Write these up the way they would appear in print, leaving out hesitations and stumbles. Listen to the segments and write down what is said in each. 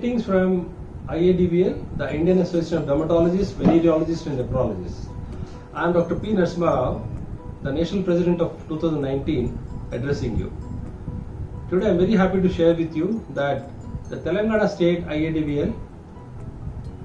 Greetings from IADVL, the Indian Association of Dermatologists, Venereologists and Nephrologists. I am Dr. P. Narasimha Rao, the National President of 2019, addressing you. Today I am very happy to share with you that the Telangana State IADVL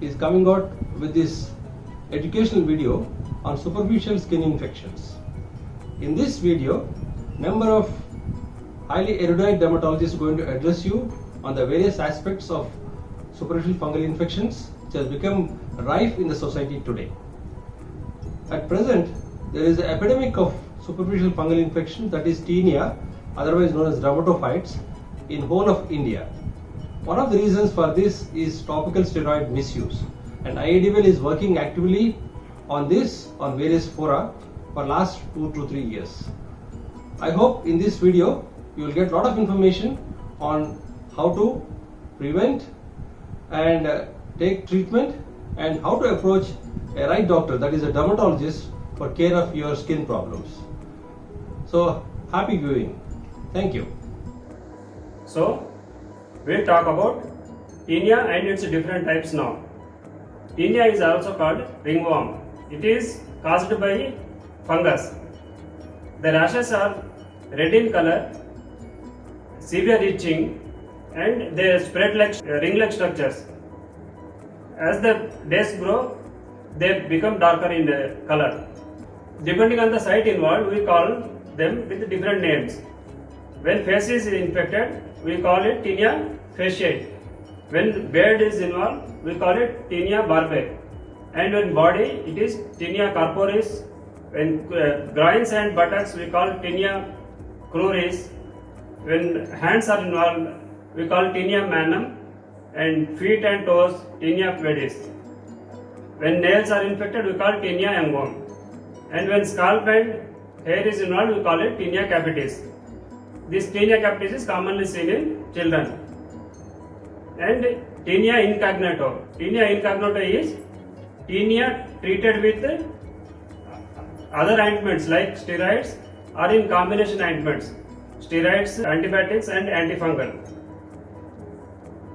is coming out with this educational video on superficial skin infections. In this video, number of highly erudite dermatologists are going to address you on the various aspects of superficial fungal infections which has become rife in the society today. At present, there is an epidemic of superficial fungal infection, that is tinea, otherwise known as dermatophytes, in whole of India. One of the reasons for this is topical steroid misuse, and IADVL is working actively on this on various fora for last 2 to 3 years. I hope in this video you will get a lot of information on how to prevent and take treatment and how to approach a right doctor, that is a dermatologist, for care of your skin problems. So happy viewing. Thank you. So we'll talk about tinea and its different types now. Tinea is also called ringworm. It is caused by fungus. The rashes are red in color, severe itching, and they spread like ring-like structures. As the days grow, they become darker in color. Depending on the site involved, we call them with different names. When face is infected, we call it tinea faciae. When beard is involved, we call it tinea barbae. And when body, it is tinea corporis. When groins and buttocks, we call tinea cruris. When hands are involved, we call tinea manum. And feet and toes, tinea pedis. When nails are infected, we call tinea angum. And when scalp and hair is involved, we call it tinea capitis. This tinea capitis is commonly seen in children. And tinea incognito. Tinea incognito is tinea treated with other ointments like steroids or in combination ointments. Steroids, antibiotics and antifungal.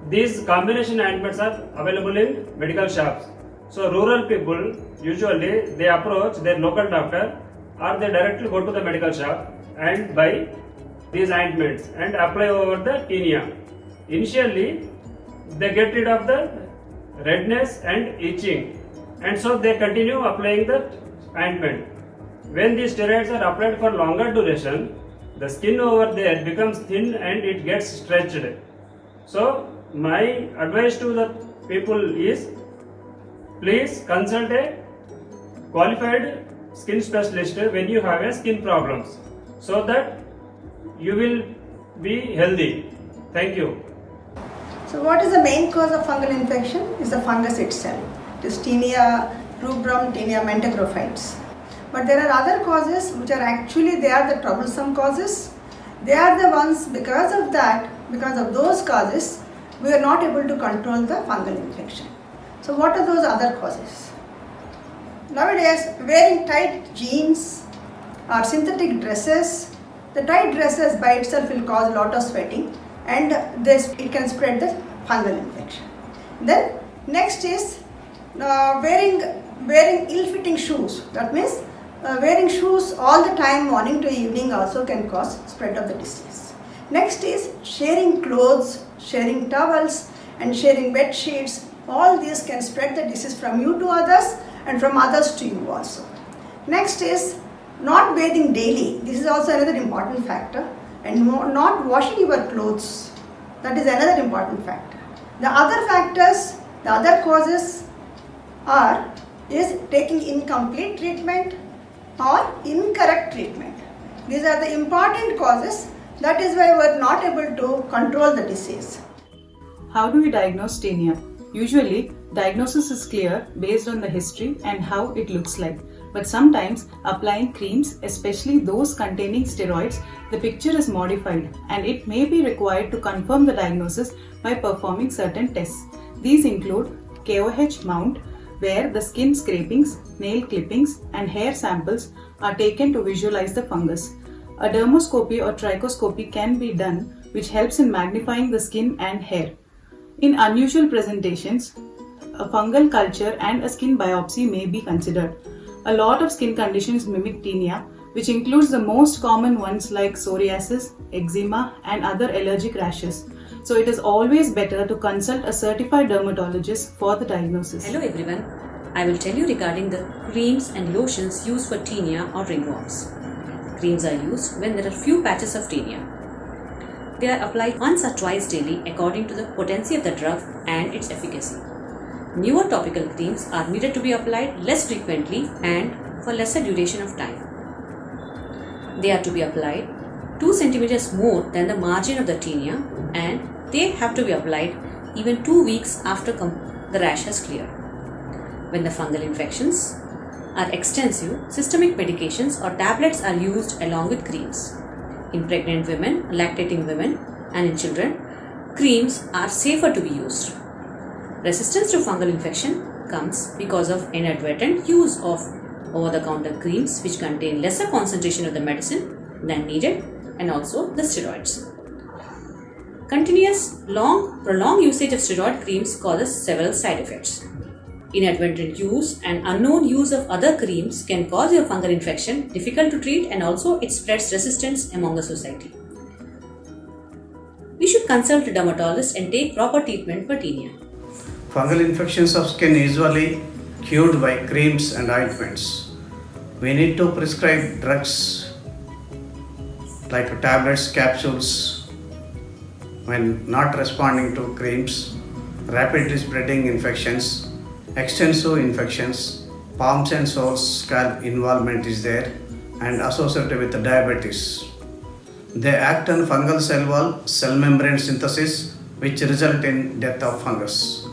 These combination ointments are available in medical shops. So rural people usually they approach their local doctor or they directly go to the medical shop and buy these ointments and apply over the tinea. Initially they get rid of the redness and itching, and so they continue applying the ointment. When these steroids are applied for longer duration, the skin over there becomes thin and it gets stretched. So my advice to the people is, please consult a qualified skin specialist when you have a skin problems, so that you will be healthy. Thank you. So what is the main cause of fungal infection? Is the fungus itself. It is tinea rubrum, tinea mentagrophytes. But there are other causes which are actually, they are the troublesome causes. They are the ones, because of that, because of those causes, we are not able to control the fungal infection. So what are those other causes? Nowadays, wearing tight jeans or synthetic dresses, the tight dresses by itself will cause a lot of sweating, and it can spread the fungal infection. Then next is wearing ill-fitting shoes. That means wearing shoes all the time, morning to evening, also can cause spread of the disease. Next is sharing clothes, sharing towels and sharing bed sheets. All these can spread the disease from you to others and from others to you also. Next is not bathing daily. This is also another important factor. And not washing your clothes. That is another important factor. The other factors, the other causes is taking incomplete treatment or incorrect treatment. These are the important causes. That is why we are not able to control the disease. How do we diagnose tinea? Usually, diagnosis is clear based on the history and how it looks like. But sometimes, applying creams, especially those containing steroids, the picture is modified and it may be required to confirm the diagnosis by performing certain tests. These include KOH mount, where the skin scrapings, nail clippings and hair samples are taken to visualize the fungus. A dermoscopy or trichoscopy can be done, which helps in magnifying the skin and hair. In unusual presentations, a fungal culture and a skin biopsy may be considered. A lot of skin conditions mimic tinea, which includes the most common ones like psoriasis, eczema, and other allergic rashes. So it is always better to consult a certified dermatologist for the diagnosis. Hello everyone, I will tell you regarding the creams and lotions used for tinea or ringworms. Creams are used when there are few patches of tinea. They are applied once or twice daily according to the potency of the drug and its efficacy. Newer topical creams are needed to be applied less frequently and for lesser duration of time. They are to be applied 2 cm more than the margin of the tinea, and they have to be applied even 2 weeks after the rash has cleared. When the fungal infections are extensive, systemic medications or tablets are used along with creams. In pregnant women, lactating women, and in children, creams are safer to be used. Resistance to fungal infection comes because of inadvertent use of over-the-counter creams which contain lesser concentration of the medicine than needed, and also the steroids. Continuous, prolonged usage of steroid creams causes several side effects. Inadvertent use and unknown use of other creams can cause your fungal infection difficult to treat, and also it spreads resistance among the society. We should consult a dermatologist and take proper treatment for tinea. Fungal infections of skin usually cured by creams and ointments. We need to prescribe drugs like tablets, capsules when not responding to creams, rapidly spreading infections, extensive infections, palms and soles scalp involvement is there and associated with diabetes. They act on fungal cell wall, cell membrane synthesis, which result in death of fungus.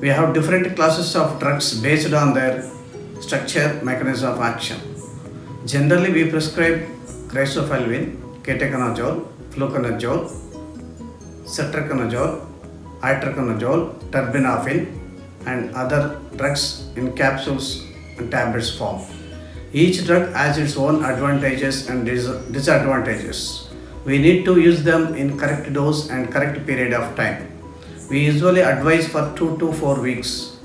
We have different classes of drugs based on their structure, mechanism of action. Generally, we prescribe cresofulvin, ketoconazole, fluconazole, cetraconazole, itraconazole, terbinafine, and other drugs in capsules and tablets form. Each drug has its own advantages and disadvantages. We need to use them in correct dose and correct period of time. We usually advise for 2 to 4 weeks.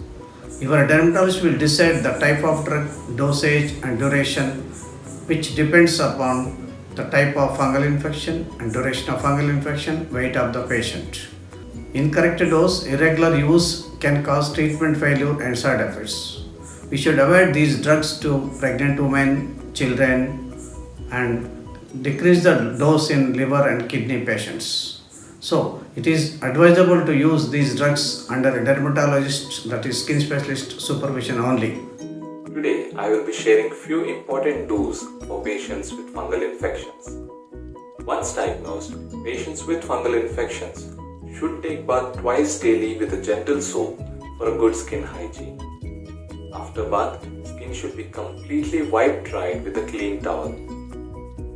Your dermatologist will decide the type of drug, dosage and duration, which depends upon the type of fungal infection and duration of fungal infection, weight of the patient. Incorrect dose, irregular use can cause treatment failure and side effects. We should avoid these drugs to pregnant women, children, and decrease the dose in liver and kidney patients. So, it is advisable to use these drugs under a dermatologist, that is skin specialist supervision only. Today, I will be sharing few important do's for patients with fungal infections. Once diagnosed, patients with fungal infections should take bath twice daily with a gentle soap for a good skin hygiene. After bath, skin should be completely wiped dry with a clean towel.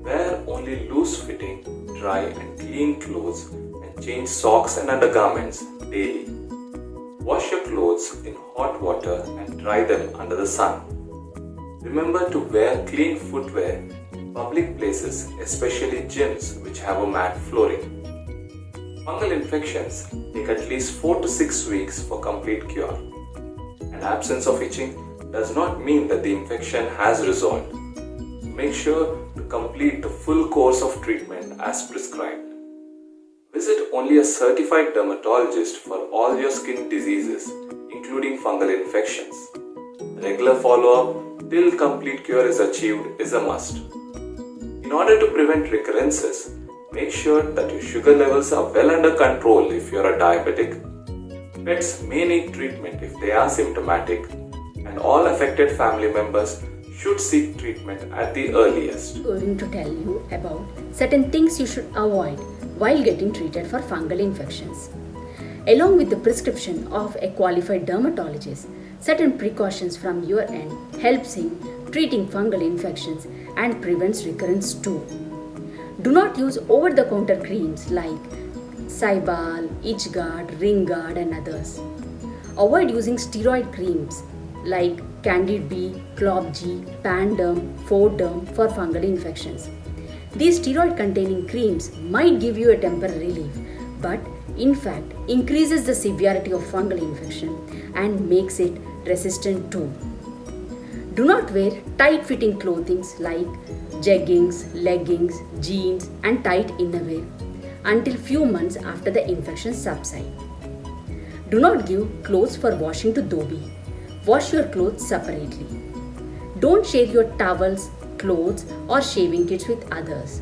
Wear only loose-fitting, dry and clean clothes and change socks and undergarments daily. Wash your clothes in hot water and dry them under the sun. Remember to wear clean footwear in public places, especially gyms which have a mat flooring. Fungal infections take at least 4 to 6 weeks for complete cure. An absence of itching does not mean that the infection has resolved. Make sure to complete the full course of treatment as prescribed. Visit only a certified dermatologist for all your skin diseases, including fungal infections. Regular follow-up till complete cure is achieved is a must. In order to prevent recurrences, make sure that your sugar levels are well under control if you are a diabetic. Pets may need treatment if they are symptomatic, and all affected family members should seek treatment at the earliest. I'm going to tell you about certain things you should avoid while getting treated for fungal infections. Along with the prescription of a qualified dermatologist, certain precautions from your end helps in treating fungal infections and prevents recurrence too. Do not use over-the-counter creams like Cybal, Itchguard, Ringguard and others. Avoid using steroid creams like Candid B, Clop-G, Panderm, Forderm for fungal infections. These steroid-containing creams might give you a temporary relief, but in fact increases the severity of fungal infection and makes it resistant too. Do not wear tight-fitting clothing like jeggings, leggings, jeans and tight innerwear until few months after the infection subsides. Do not give clothes for washing to dhobi. Wash your clothes separately. Don't share your towels, clothes or shaving kits with others.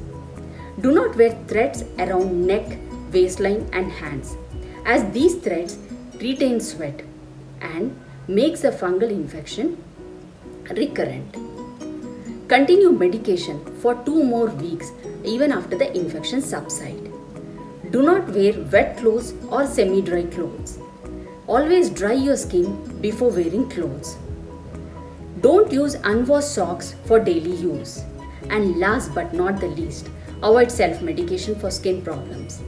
Do not wear threads around neck, waistline and hands, as these threads retain sweat and makes the fungal infection recurrent. Continue medication for 2 more weeks even after the infection subsides. Do not wear wet clothes or semi-dry clothes. Always dry your skin before wearing clothes. Don't use unwashed socks for daily use. And last but not the least, avoid self-medication for skin problems.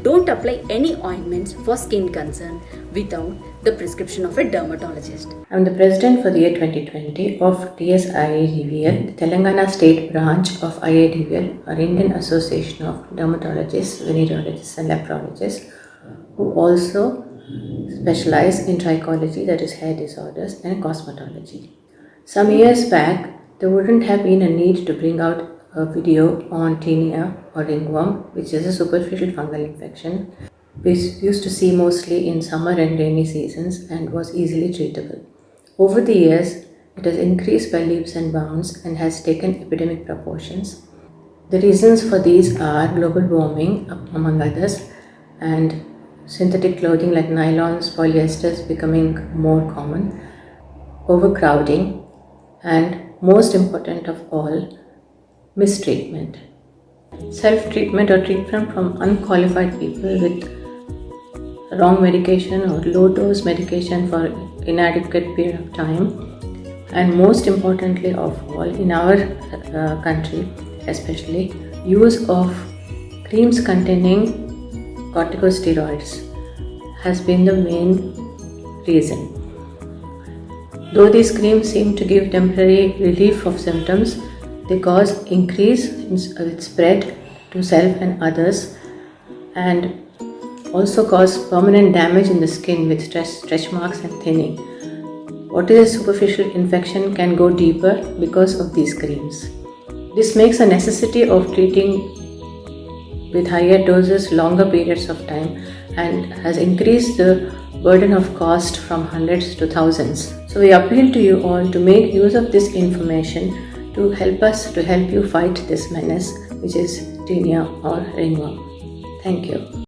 Don't apply any ointments for skin concern without the prescription of a dermatologist. I am the president for the year 2020 of TSIADVL, the Telangana State Branch of IADVL, or Indian Association of Dermatologists, Venereologists and Nephrologists, who also specialize in trichology, that is hair disorders, and cosmetology. Some years back, there wouldn't have been a need to bring out a video on tinea or ringworm, which is a superficial fungal infection, which used to see mostly in summer and rainy seasons and was easily treatable. Over the years, it has increased by leaps and bounds and has taken epidemic proportions. The reasons for these are global warming, among others, and synthetic clothing like nylons, polyesters becoming more common, overcrowding, and most important of all, mistreatment. Self-treatment or treatment from unqualified people with wrong medication or low-dose medication for inadequate period of time, and most importantly of all, in our country especially, use of creams containing corticosteroids has been the main reason. Though these creams seem to give temporary relief of symptoms, they cause increase in spread to self and others, and also cause permanent damage in the skin with stretch marks and thinning. What is a superficial infection can go deeper because of these creams. This makes a necessity of treating with higher doses, longer periods of time, and has increased the burden of cost from hundreds to thousands. So we appeal to you all to make use of this information to help you fight this menace, which is tinea or ringworm. Thank you.